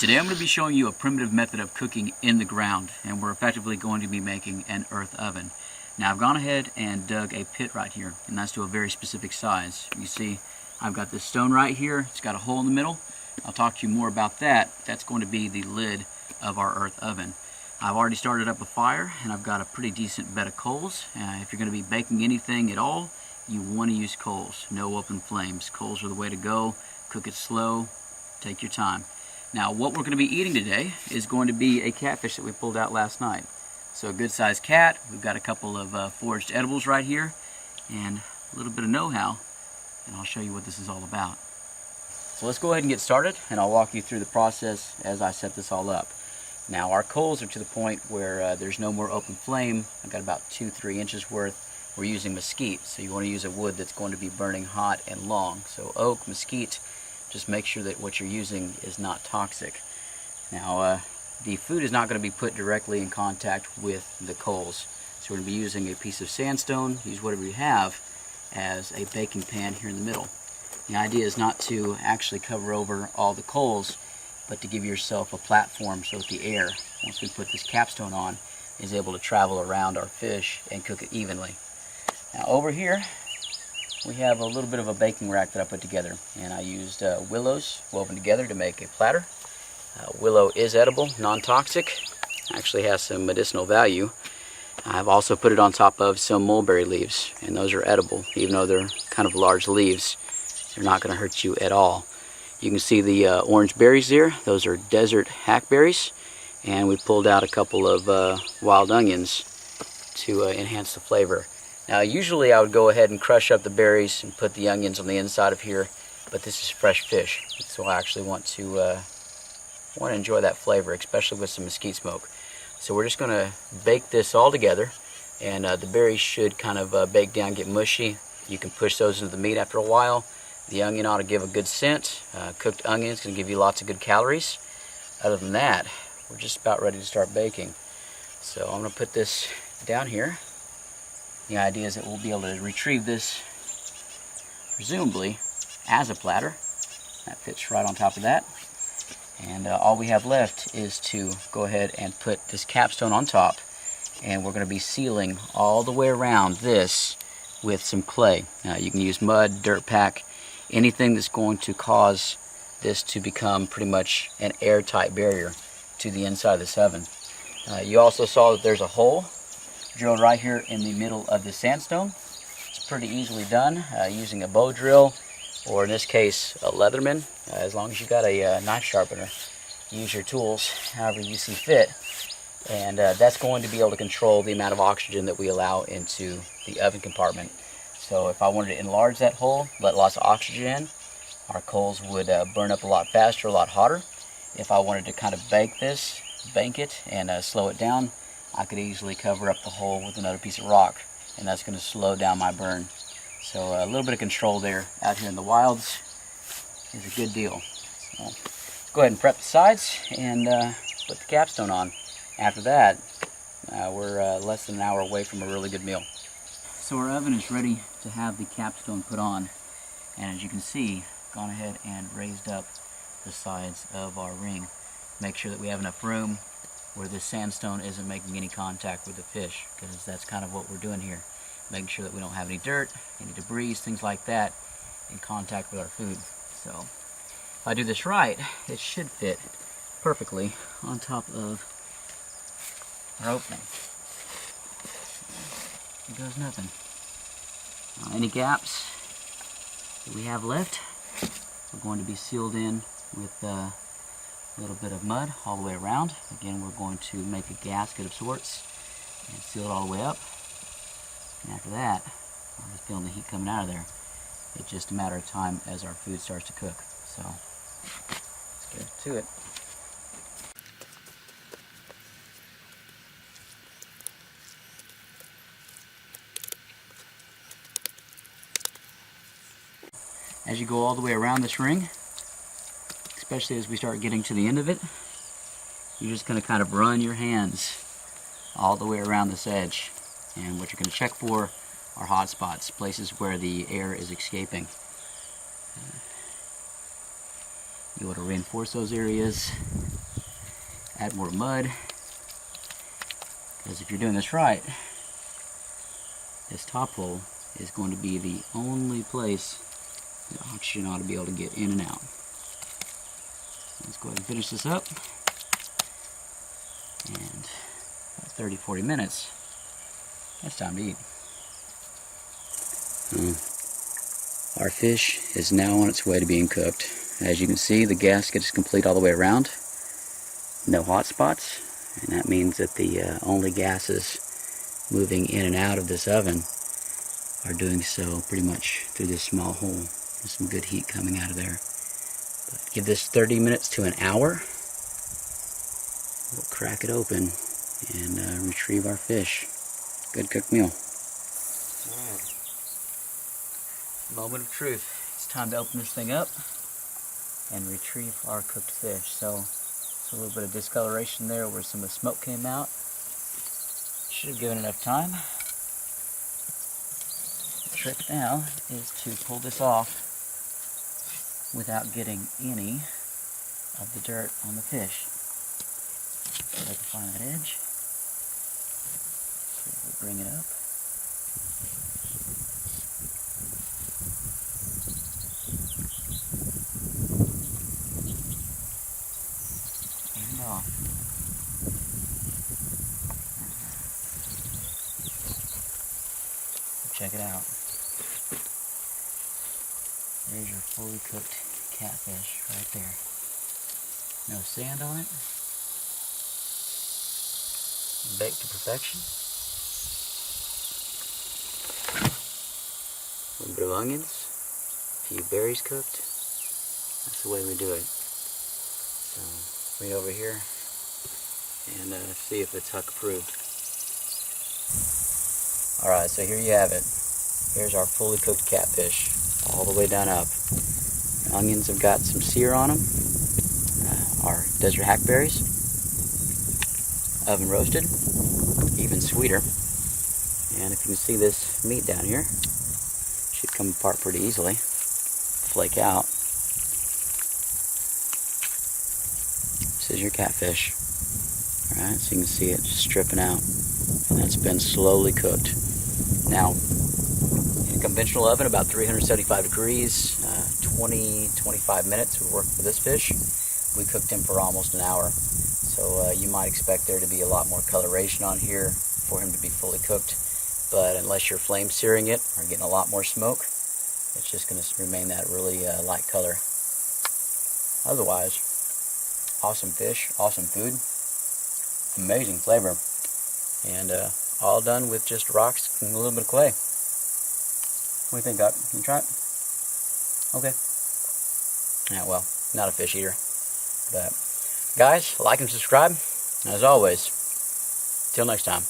Today I'm going to be showing you a primitive method of cooking in the ground, and we're effectively going to be making an earth oven. Now I've gone ahead and dug a pit right here, and that's to a very specific size. You see I've got this stone right here, it's got a hole in the middle. I'll talk to you more about that. That's going to be the lid of our earth oven. I've already started up a fire, and I've got a pretty decent bed of coals. If you're going to be baking anything at all, you want to use coals, no open flames. Coals are the way to go. Cook it slow, take your time. Now what we're going to be eating today is going to be a catfish that we pulled out last night. So a good sized cat. We've got a couple of foraged edibles right here and a little bit of know-how, and I'll show you what this is all about. So let's go ahead and get started, and I'll walk you through the process as I set this all up. Now our coals are to the point where there's no more open flame. I've got about 2-3 inches worth. We're using mesquite, so you want to use a wood that's going to be burning hot and long. So oak, mesquite. Just make sure that what you're using is not toxic. Now, the food is not going to be put directly in contact with the coals. So we're going to be using a piece of sandstone, use whatever you have, as a baking pan here in the middle. The idea is not to actually cover over all the coals, but to give yourself a platform so that the air, once we put this capstone on, is able to travel around our fish and cook it evenly. Now over here, we have a little bit of a baking rack that I put together, and I used willows woven together to make a platter. Willow is edible, non-toxic, actually has some medicinal value. I've also put it on top of some mulberry leaves, and those are edible. Even though they're kind of large leaves, they're not going to hurt you at all. You can see the orange berries there. Those are desert hackberries, and we pulled out a couple of wild onions to enhance the flavor. Now usually I would go ahead and crush up the berries and put the onions on the inside of here, but this is fresh fish, so I actually want to enjoy that flavor, especially with some mesquite smoke. So we're just going to bake this all together, and the berries should kind of bake down, get mushy. You can push those into the meat after a while. The onion ought to give a good scent. Cooked onion is going to give you lots of good calories. Other than that, we're just about ready to start baking. So I'm going to put this down here. The idea is that we'll be able to retrieve this, presumably, as a platter. That fits right on top of that. And all we have left is to go ahead and put this capstone on top, and we're going to be sealing all the way around this with some clay. You can use mud, dirt pack, anything that's going to cause this to become pretty much an airtight barrier to the inside of this oven. You also saw that there's a hole drilled right here in the middle of the sandstone. It's pretty easily done using a bow drill, or in this case a Leatherman. As long as you got a knife sharpener, use your tools however you see fit, and that's going to be able to control the amount of oxygen that we allow into the oven compartment. So if I wanted to enlarge that hole, let lots of oxygen in, our coals would burn up a lot faster, a lot hotter. If I wanted to kind of bank it and slow it down, I could easily cover up the hole with another piece of rock, and that's going to slow down my burn. So a little bit of control there out here in the wilds is a good deal. So let's go ahead and prep the sides and put the capstone on. After that, we're less than an hour away from a really good meal. So our oven is ready to have the capstone put on, and as you can see, gone ahead and raised up the sides of our ring. Make sure that we have enough room where the sandstone isn't making any contact with the fish, because that's kind of what we're doing here. Making sure that we don't have any dirt, any debris, things like that in contact with our food. So if I do this right, it should fit perfectly on top of our opening. There goes nothing. Any gaps that we have left, we're going to be sealed in with a little bit of mud all the way around. Again, we're going to make a gasket of sorts and seal it all the way up. And after that, I'm just feeling the heat coming out of there. It's just a matter of time as our food starts to cook. So let's get to it. As you go all the way around this ring, especially as we start getting to the end of it, you're just going to kind of run your hands all the way around this edge. And what you're going to check for are hot spots, places where the air is escaping. You want to reinforce those areas add more mud, because if you're doing this right, this top hole is going to be the only place that oxygen ought to be able to get in and out. Let's go ahead and finish this up. And about 30-40 minutes, it's time to eat. Our fish is now on its way to being cooked. As you can see, the gasket is complete all the way around. No hot spots, and that means that the only gases moving in and out of this oven are doing so pretty much through this small hole. There's some good heat coming out of there. But give this 30 minutes to an hour. We'll crack it open and retrieve our fish. Good cooked meal. Alright. Moment of truth. It's time to open this thing up and retrieve our cooked fish. So it's a little bit of discoloration there where some of the smoke came out. Should have given enough time. The trick now is to pull this off without getting any of the dirt on the fish. So I can find that edge. So we'll bring it up. And off. Check it out. There's your fully cooked catfish right there. No sand on it. Baked to perfection. A little bit of onions, a few berries cooked. That's the way we do it. So bring it over here and see if it's Huck approved. Alright, so here you have it. Here's our fully cooked catfish, all the way done up. The onions have got some sear on them. Our desert hackberries, oven roasted, even sweeter. And if you can see this meat down here, should come apart pretty easily, flake out. This is your catfish. Alright, so you can see it just stripping out. And that's been slowly cooked. Now, in a conventional oven, about 375 degrees, 20-25 minutes would work for this fish. We cooked him for almost an hour. So you might expect there to be a lot more coloration on here for him to be fully cooked. But unless you're flame searing it or getting a lot more smoke, it's just going to remain that really light color. Otherwise, awesome fish, awesome food, amazing flavor. And all done with just rocks and a little bit of clay. What do you think, Doc? Can you try it? Okay. Yeah, well, not a fish eater. But guys, like and subscribe. As always, till next time.